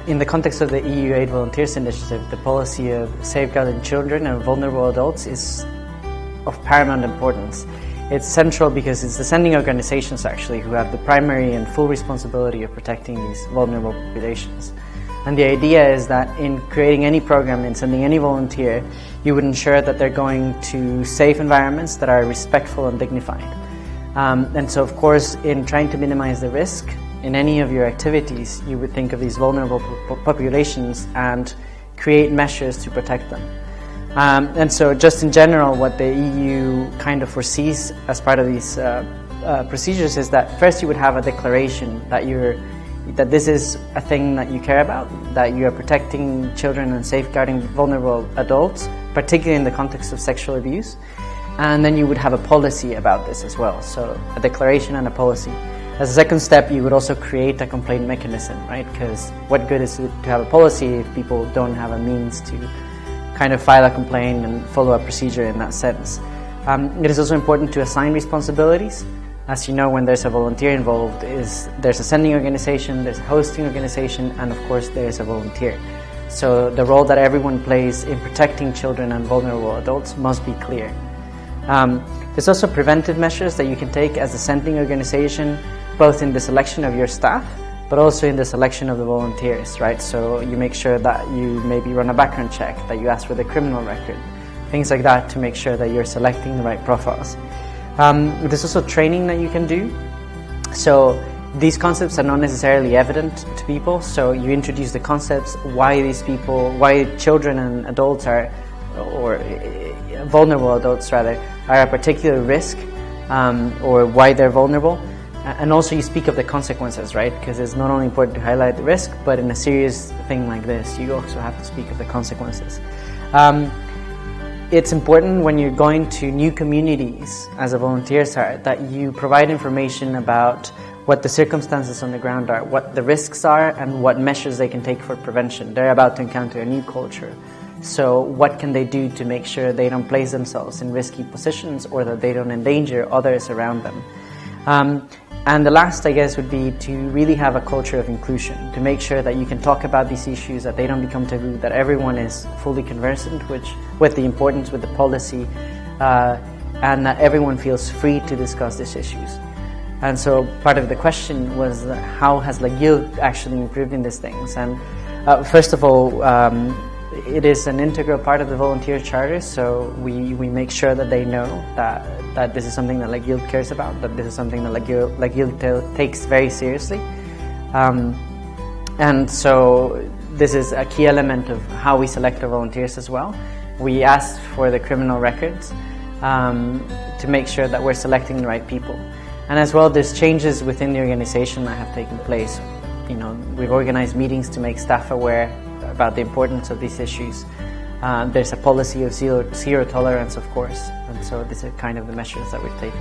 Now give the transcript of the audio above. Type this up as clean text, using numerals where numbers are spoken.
In the context of the EU Aid Volunteers Initiative, the policy of safeguarding children and vulnerable adults is of paramount importance. It's central because it's the sending organizations actually who have the primary and full responsibility of protecting these vulnerable populations. And the idea is that in creating any program, in sending any volunteer, you would ensure that they're going to safe environments that are respectful and dignified. And so of course, in trying to minimize the risk, in any of your activities, you would think of these vulnerable populations and create measures to protect them. And so just in general, what the EU kind of foresees as part of these procedures is that first you would have a declaration that this is a thing that you care about, that you are protecting children and safeguarding vulnerable adults, particularly in the context of sexual abuse. And then you would have a policy about this as well, so a declaration and a policy. As a second step, you would also create a complaint mechanism, right? Because what good is it to have a policy if people don't have a means to kind of file a complaint and follow a procedure in that sense. It is also important to assign responsibilities. As you know, when there's a volunteer involved, there's a sending organization, there's a hosting organization, and of course there's a volunteer. So the role that everyone plays in protecting children and vulnerable adults must be clear. There's also preventive measures that you can take as a sending organization, both in the selection of your staff, but also in the selection of the volunteers, right? So you make sure that you maybe run a background check, that you ask for the criminal record, things like that to make sure that you're selecting the right profiles. There's also training that you can do. So these concepts are not necessarily evident to people, so you introduce the concepts, why children and adults or vulnerable adults rather, are a particular risk, or why they're vulnerable. And also you speak of the consequences, right? Because it's not only important to highlight the risk, but in a serious thing like this, you also have to speak of the consequences. It's important when you're going to new communities as a volunteer that you provide information about what the circumstances on the ground are, what the risks are, and what measures they can take for prevention. They're about to encounter a new culture. So what can they do to make sure they don't place themselves in risky positions or that they don't endanger others around them? And the last, I guess, would be to really have a culture of inclusion, to make sure that you can talk about these issues, that they don't become taboo, that everyone is fully conversant with the importance, with the policy, and that everyone feels free to discuss these issues. And so part of the question was, how has LAGIL actually improved in these things? And first of all, it is an integral part of the volunteer charter, so we make sure that they know that this is something that LAGIL cares about, that this is something that LAGIL takes very seriously. And so this is a key element of how we select our volunteers as well. We ask for the criminal records to make sure that we're selecting the right people. And as well, there's changes within the organization that have taken place. You know, we've organized meetings to make staff aware about the importance of these issues. There's a policy of zero tolerance, of course, and so these are kind of the measures that we've taken.